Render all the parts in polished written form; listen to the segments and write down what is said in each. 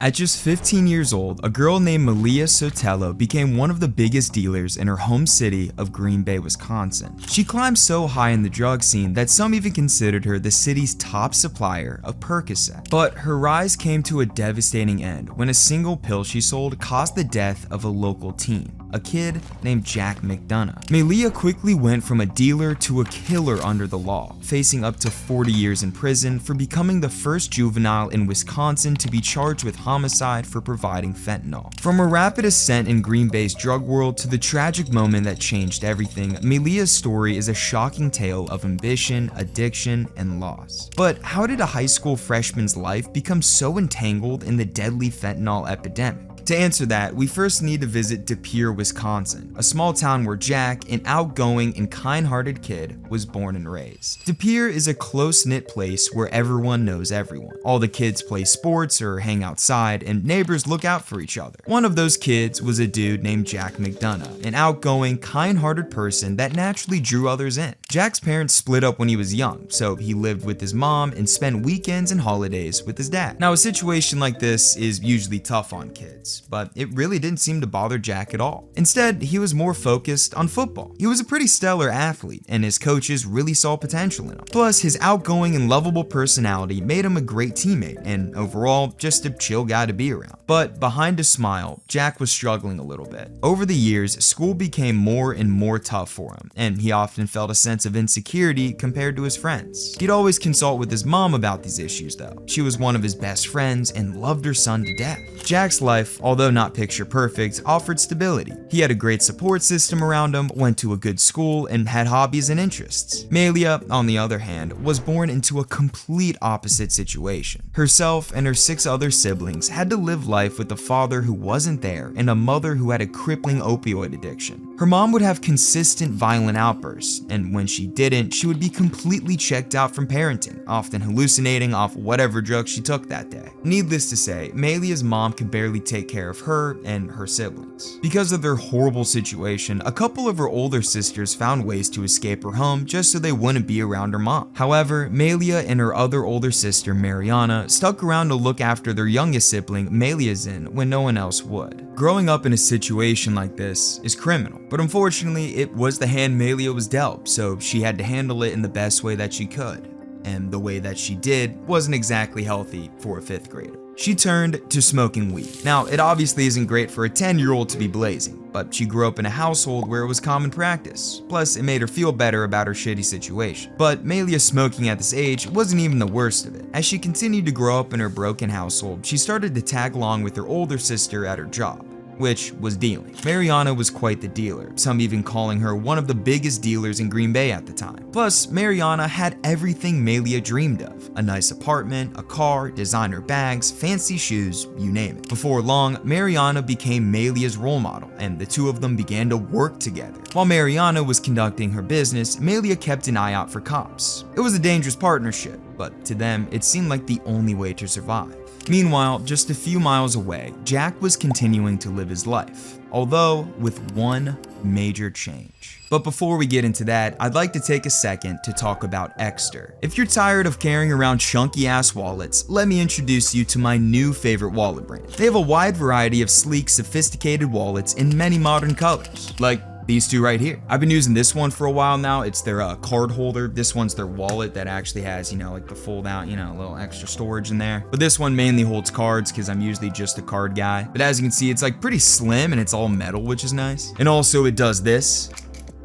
At just 15 years old, a girl named Maylia Sotelo became one of the biggest dealers in her home city of Green Bay, Wisconsin. She climbed so high in the drug scene that some even considered her the city's top supplier of Percocet. But her rise came to a devastating end when a single pill she sold caused the death of a local teen, a kid named Jack McDonough. Maylia quickly went from a dealer to a killer under the law, facing up to 40 years in prison for becoming the first juvenile in Wisconsin to be charged with homicide for providing fentanyl. From her rapid ascent in Green Bay's drug world to the tragic moment that changed everything, Maylia's story is a shocking tale of ambition, addiction, and loss. But how did a high school freshman's life become so entangled in the deadly fentanyl epidemic? To answer that, we first need to visit De Pere, Wisconsin, a small town where Jack, an outgoing and kind-hearted kid, was born and raised. De Pere is a close-knit place where everyone knows everyone. All the kids play sports or hang outside, and neighbors look out for each other. One of those kids was a dude named Jack McDonough, an outgoing, kind-hearted person that naturally drew others in. Jack's parents split up when he was young, so he lived with his mom and spent weekends and holidays with his dad. Now, a situation like this is usually tough on kids, but it really didn't seem to bother Jack at all. Instead, he was more focused on football. He was a pretty stellar athlete, and his coaches really saw potential in him. Plus, his outgoing and lovable personality made him a great teammate, and overall, just a chill guy to be around. But behind a smile, Jack was struggling a little bit. Over the years, school became more and more tough for him, and he often felt a sense of insecurity compared to his friends. He'd always consult with his mom about these issues though. She was one of his best friends and loved her son to death. Jack's life, although not picture perfect, offered stability. He had a great support system around him, went to a good school, and had hobbies and interests. Maylia, on the other hand, was born into a complete opposite situation. Herself and her 6 other siblings had to live life with a father who wasn't there and a mother who had a crippling opioid addiction. Her mom would have consistent violent outbursts, and when she didn't, she would be completely checked out from parenting, often hallucinating off whatever drugs she took that day. Needless to say, Maylia's mom could barely take care of her and her siblings. Because of their horrible situation, a couple of her older sisters found ways to escape her home just so they wouldn't be around her mom. However, Maylia and her other older sister, Mariana, stuck around to look after their youngest sibling, Maylia Zin, when no one else would. Growing up in a situation like this is criminal, but unfortunately, it was the hand Maylia was dealt, so she had to handle it in the best way that she could. And the way that she did wasn't exactly healthy for a 5th grader. She turned to smoking weed. Now, it obviously isn't great for a 10-year-old to be blazing, but she grew up in a household where it was common practice. Plus, it made her feel better about her shitty situation. But Maylia smoking at this age wasn't even the worst of it. As she continued to grow up in her broken household, she started to tag along with her older sister at her job, which was dealing. Mariana was quite the dealer, some even calling her one of the biggest dealers in Green Bay at the time. Plus, Mariana had everything Maylia dreamed of: a nice apartment, a car, designer bags, fancy shoes, you name it. Before long, Mariana became Maylia's role model, and the two of them began to work together. While Mariana was conducting her business, Maylia kept an eye out for cops. It was a dangerous partnership, but to them, it seemed like the only way to survive. Meanwhile, just a few miles away, Jack was continuing to live his life, although with one major change. But before we get into that, I'd like to take a second to talk about Exter. If you're tired of carrying around chunky ass wallets, let me introduce you to my new favorite wallet brand. They have a wide variety of sleek, sophisticated wallets in many modern colors, like these two right here. I've been using this one for a while now. It's their card holder. This one's their wallet that actually has, like the fold out, a little extra storage in there. But this one mainly holds cards because I'm usually just a card guy. But as you can see, it's like pretty slim and it's all metal, which is nice. And also it does this,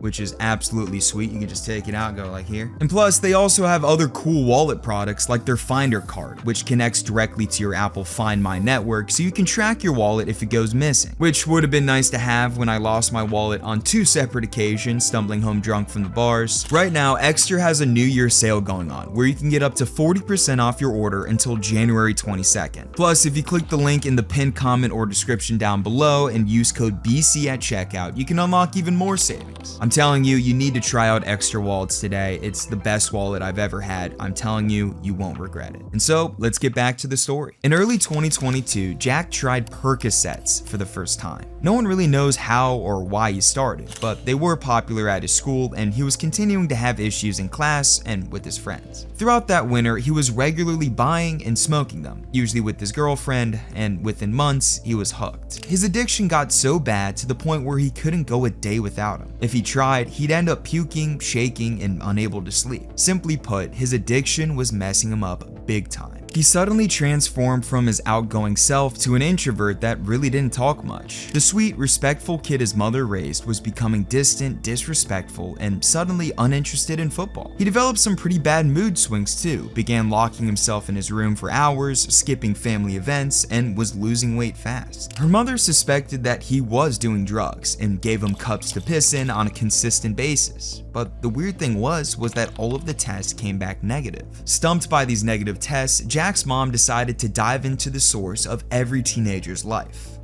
which is absolutely sweet. You can just take it out and go like here. And plus, they also have other cool wallet products like their Finder card, which connects directly to your Apple Find My network so you can track your wallet if it goes missing, which would have been nice to have when I lost my wallet on 2 separate occasions, stumbling home drunk from the bars. Right now, Exter has a New Year sale going on where you can get up to 40% off your order until January 22nd. Plus, if you click the link in the pinned comment or description down below and use code BC at checkout, you can unlock even more savings. I'm telling you, you need to try out Extra Wallets today. It's the best wallet I've ever had. I'm telling you, you won't regret it. And so let's get back to the story. In early 2022, Jack tried Percocets for the first time. No one really knows how or why he started, but they were popular at his school and he was continuing to have issues in class and with his friends. Throughout that winter, he was regularly buying and smoking them, usually with his girlfriend, and within months, he was hooked. His addiction got so bad to the point where he couldn't go a day without him. If he tried, he'd end up puking, shaking, and unable to sleep. Simply put, his addiction was messing him up big time. He suddenly transformed from his outgoing self to an introvert that really didn't talk much. The sweet, respectful kid his mother raised was becoming distant, disrespectful, and suddenly uninterested in football. He developed some pretty bad mood swings too, began locking himself in his room for hours, skipping family events, and was losing weight fast. Her mother suspected that he was doing drugs and gave him cups to piss in on a consistent basis. But the weird thing was that all of the tests came back negative. Stumped by these negative tests, Jack's mom decided to dive into the source of every teenager's life: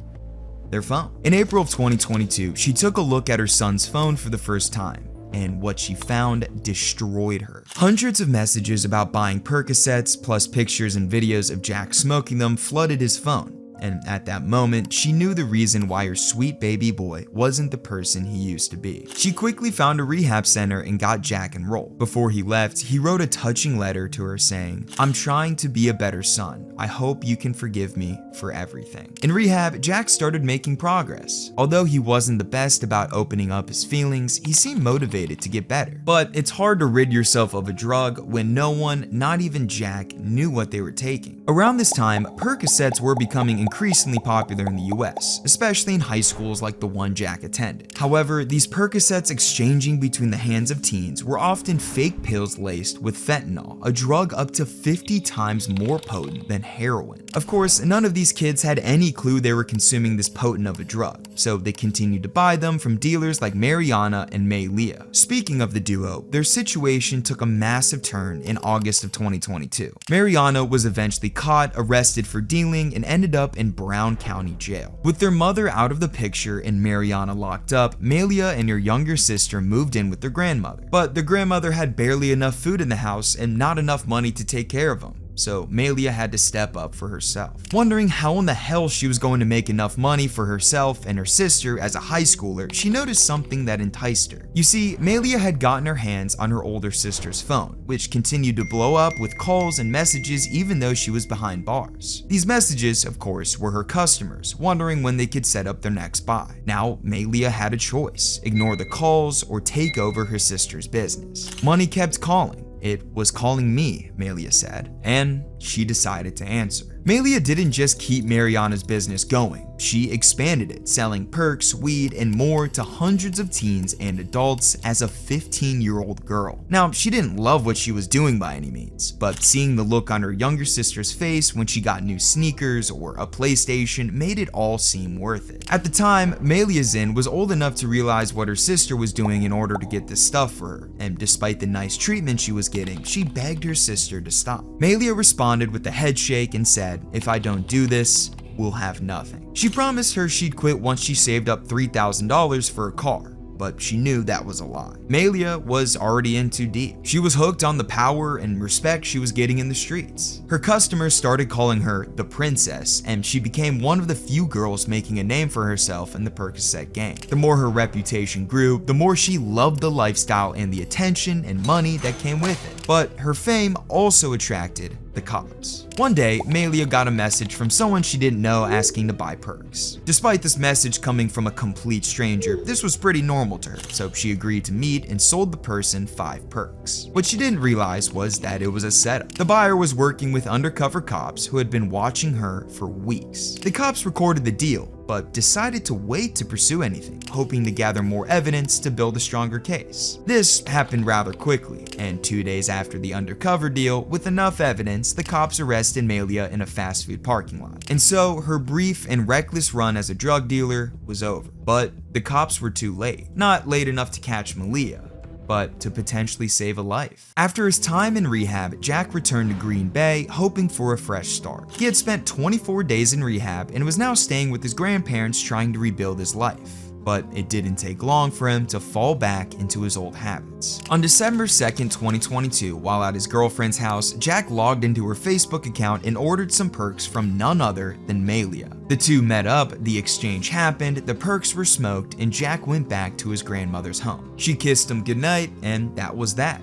their phone. In April of 2022, she took a look at her son's phone for the first time, and what she found destroyed her. Hundreds of messages about buying Percocets, plus pictures and videos of Jack smoking them, flooded his phone. And at that moment, she knew the reason why her sweet baby boy wasn't the person he used to be. She quickly found a rehab center and got Jack enrolled. Before he left, he wrote a touching letter to her saying, "I'm trying to be a better son. I hope you can forgive me for everything." In rehab, Jack started making progress. Although he wasn't the best about opening up his feelings, he seemed motivated to get better. But it's hard to rid yourself of a drug when no one, not even Jack, knew what they were taking. Around this time, Percocets were becoming increasingly popular in the US, especially in high schools like the one Jack attended. However, these Percocets exchanging between the hands of teens were often fake pills laced with fentanyl, a drug up to 50 times more potent than heroin. Of course, none of these kids had any clue they were consuming this potent of a drug, so they continued to buy them from dealers like Mariana and Maylia. Speaking of the duo, their situation took a massive turn in August of 2022. Mariana was eventually caught, arrested for dealing, and ended up in Brown County Jail. With their mother out of the picture and Mariana locked up, Maylia and her younger sister moved in with their grandmother. But the grandmother had barely enough food in the house and not enough money to take care of them. So Maylia had to step up for herself. Wondering how in the hell she was going to make enough money for herself and her sister as a high schooler, she noticed something that enticed her. You see, Maylia had gotten her hands on her older sister's phone, which continued to blow up with calls and messages even though she was behind bars. These messages, of course, were her customers, wondering when they could set up their next buy. Now, Maylia had a choice: ignore the calls or take over her sister's business. Money kept calling. "It was calling me," Maylia said, and she decided to answer. Maylia didn't just keep Mariana's business going, she expanded it, selling perks, weed, and more to hundreds of teens and adults as a 15-year-old girl. Now, she didn't love what she was doing by any means, but seeing the look on her younger sister's face when she got new sneakers or a PlayStation made it all seem worth it. At the time, Maylia Zinn was old enough to realize what her sister was doing in order to get this stuff for her, and despite the nice treatment she was getting, she begged her sister to stop. Maylia responded with a head shake and said, "If I don't do this, we'll have nothing." She promised her she'd quit once she saved up $3,000 for a car, but she knew that was a lie. Maylia was already in too deep. She was hooked on the power and respect she was getting in the streets. Her customers started calling her the princess, and she became one of the few girls making a name for herself in the Percocet gang. The more her reputation grew, the more she loved the lifestyle and the attention and money that came with it. But her fame also attracted the cops. One day, Maylia got a message from someone she didn't know asking to buy perks. Despite this message coming from a complete stranger, this was pretty normal to her, so she agreed to meet and sold the person 5 perks. What she didn't realize was that it was a setup. The buyer was working with undercover cops who had been watching her for weeks. The cops recorded the deal, but decided to wait to pursue anything, hoping to gather more evidence to build a stronger case. This happened rather quickly, and 2 days after the undercover deal, with enough evidence, the cops arrested Maylia in a fast food parking lot. And so, her brief and reckless run as a drug dealer was over. But the cops were too late. Not late enough to catch Maylia, but to potentially save a life. After his time in rehab, Jack returned to Green Bay, hoping for a fresh start. He had spent 24 days in rehab and was now staying with his grandparents trying to rebuild his life. but it didn't take long for him to fall back into his old habits. On December 2nd, 2022, while at his girlfriend's house, Jack logged into her Facebook account and ordered some perks from none other than Maylia. The two met up, the exchange happened, the perks were smoked, and Jack went back to his grandmother's home. She kissed him goodnight, and that was that.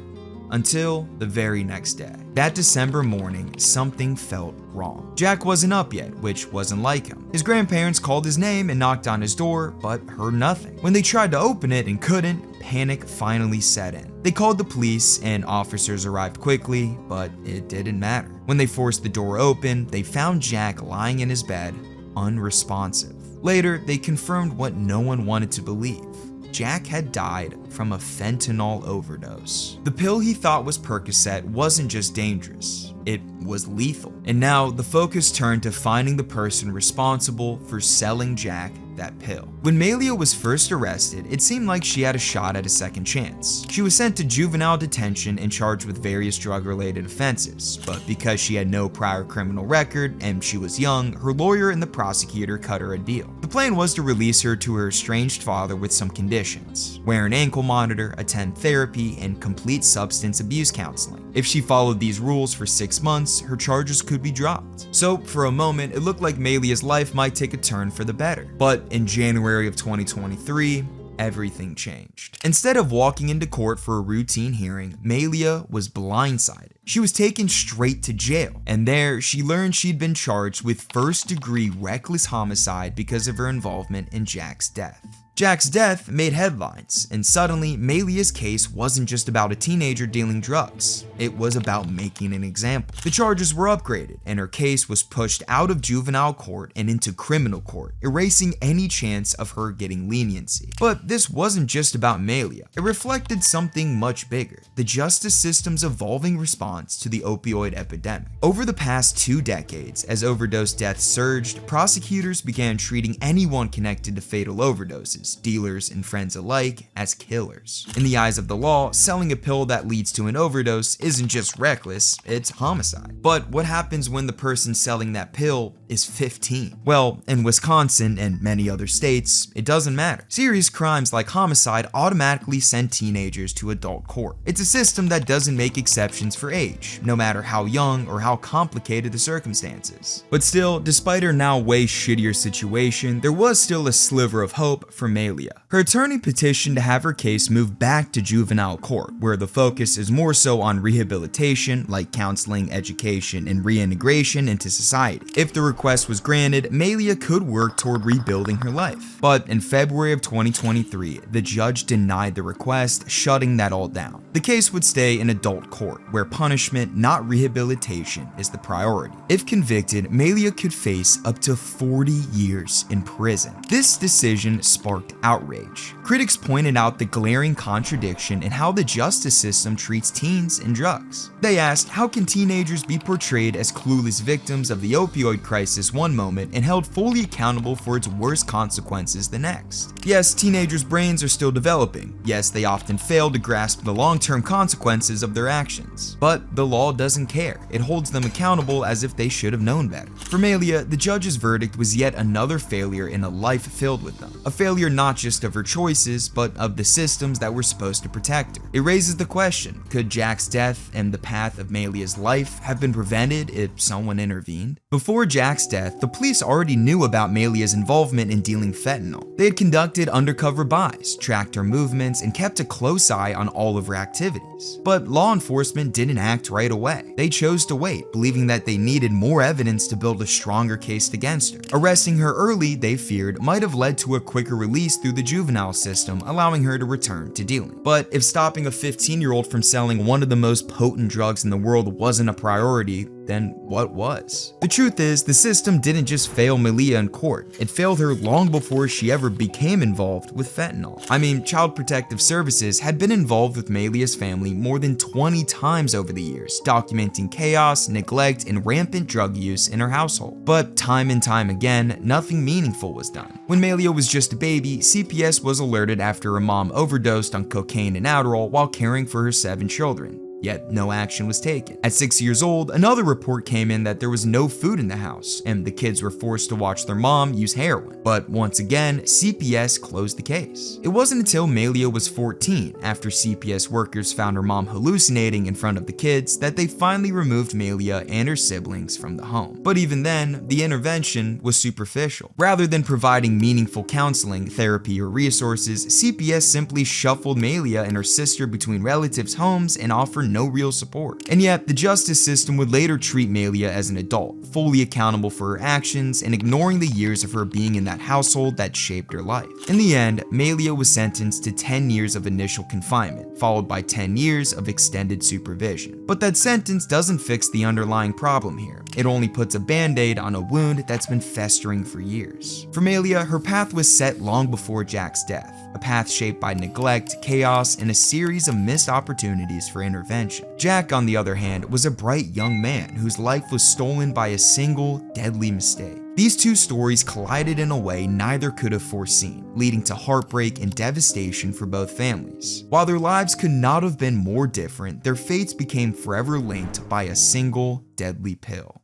Until the very next day. That December morning, something felt wrong. Jack wasn't up yet, which wasn't like him. His grandparents called his name and knocked on his door, but heard nothing. When they tried to open it and couldn't, panic finally set in. They called the police and officers arrived quickly, but it didn't matter. When they forced the door open, they found Jack lying in his bed, unresponsive. Later, they confirmed what no one wanted to believe. Jack had died from a fentanyl overdose. The pill he thought was Percocet wasn't just dangerous, it was lethal. And now the focus turned to finding the person responsible for selling Jack that pill. When Maylia was first arrested, it seemed like she had a shot at a second chance. She was sent to juvenile detention and charged with various drug-related offenses, but because she had no prior criminal record and she was young, her lawyer and the prosecutor cut her a deal. The plan was to release her to her estranged father with some conditions: wear an ankle monitor, attend therapy, and complete substance abuse counseling. If she followed these rules for 6 months, her charges could be dropped. So for a moment, it looked like Maylia's life might take a turn for the better. But in January of 2023, everything changed. Instead of walking into court for a routine hearing, Maylia was blindsided. She was taken straight to jail, and there she learned she'd been charged with first-degree reckless homicide because of her involvement in Jack's death. Jack's death made headlines, and suddenly Maylia's case wasn't just about a teenager dealing drugs, it was about making an example. The charges were upgraded, and her case was pushed out of juvenile court and into criminal court, erasing any chance of her getting leniency. But this wasn't just about Maylia, it reflected something much bigger: the justice system's evolving response to the opioid epidemic. Over the past 2 decades, as overdose deaths surged, prosecutors began treating anyone connected to fatal overdoses, dealers and friends alike, as killers. In the eyes of the law, selling a pill that leads to an overdose isn't just reckless, it's homicide. But what happens when the person selling that pill is 15? Well, in Wisconsin and many other states, it doesn't matter. Serious crimes like homicide automatically send teenagers to adult court. It's a system that doesn't make exceptions for age, no matter how young or how complicated the circumstances. But still, despite her now way shittier situation, there was still a sliver of hope for Maylia. Her attorney petitioned to have her case moved back to juvenile court, where the focus is more so on rehabilitation, like counseling, education, and reintegration into society. If the request was granted, Maylia could work toward rebuilding her life. But in February of 2023, the judge denied the request, shutting that all down. The case would stay in adult court, where punishment, not rehabilitation, is the priority. If convicted, Maylia could face up to 40 years in prison. This decision sparked outrage. Critics pointed out the glaring contradiction in how the justice system treats teens and drugs. They asked, how can teenagers be portrayed as clueless victims of the opioid crisis one moment and held fully accountable for its worst consequences the next? Yes, teenagers' brains are still developing. Yes, they often fail to grasp the long-term consequences of their actions. But the law doesn't care. It holds them accountable as if they should have known better. For Maylia, the judge's verdict was yet another failure in a life filled with them. A failure not just of her choices, but of the systems that were supposed to protect her. It raises the question, could Jack's death and the path of Maylia's life have been prevented if someone intervened? Before Jack's death, the police already knew about Maylia's involvement in dealing fentanyl. They had conducted undercover buys, tracked her movements, and kept a close eye on all of her activities. But law enforcement didn't act right away. They chose to wait, believing that they needed more evidence to build a stronger case against her. Arresting her early, they feared, might have led to a quicker release through the juvenile system, allowing her to return to dealing. But if stopping a 15-year-old from selling one of the most potent drugs in the world wasn't a priority, then what was? The truth is, the system didn't just fail Maylia in court, it failed her long before she ever became involved with fentanyl. I mean, Child Protective Services had been involved with Maylia's family more than 20 times over the years, documenting chaos, neglect, and rampant drug use in her household. But time and time again, nothing meaningful was done. When Maylia was just a baby, CPS was alerted after her mom overdosed on cocaine and Adderall while caring for her 7 children. yet no action was taken. At 6 years old, another report came in that there was no food in the house, and the kids were forced to watch their mom use heroin. But once again, CPS closed the case. It wasn't until Maylia was 14, after CPS workers found her mom hallucinating in front of the kids, that they finally removed Maylia and her siblings from the home. But even then, the intervention was superficial. Rather than providing meaningful counseling, therapy, or resources, CPS simply shuffled Maylia and her sister between relatives' homes and offered no real support. And yet, the justice system would later treat Maylia as an adult, fully accountable for her actions and ignoring the years of her being in that household that shaped her life. In the end, Maylia was sentenced to 10 years of initial confinement, followed by 10 years of extended supervision. But that sentence doesn't fix the underlying problem here. It only puts a band-aid on a wound that's been festering for years. For Maylia, her path was set long before Jack's death, a path shaped by neglect, chaos, and a series of missed opportunities for intervention. Jack, on the other hand, was a bright young man whose life was stolen by a single, deadly mistake. These two stories collided in a way neither could have foreseen, leading to heartbreak and devastation for both families. While their lives could not have been more different, their fates became forever linked by a single, deadly pill.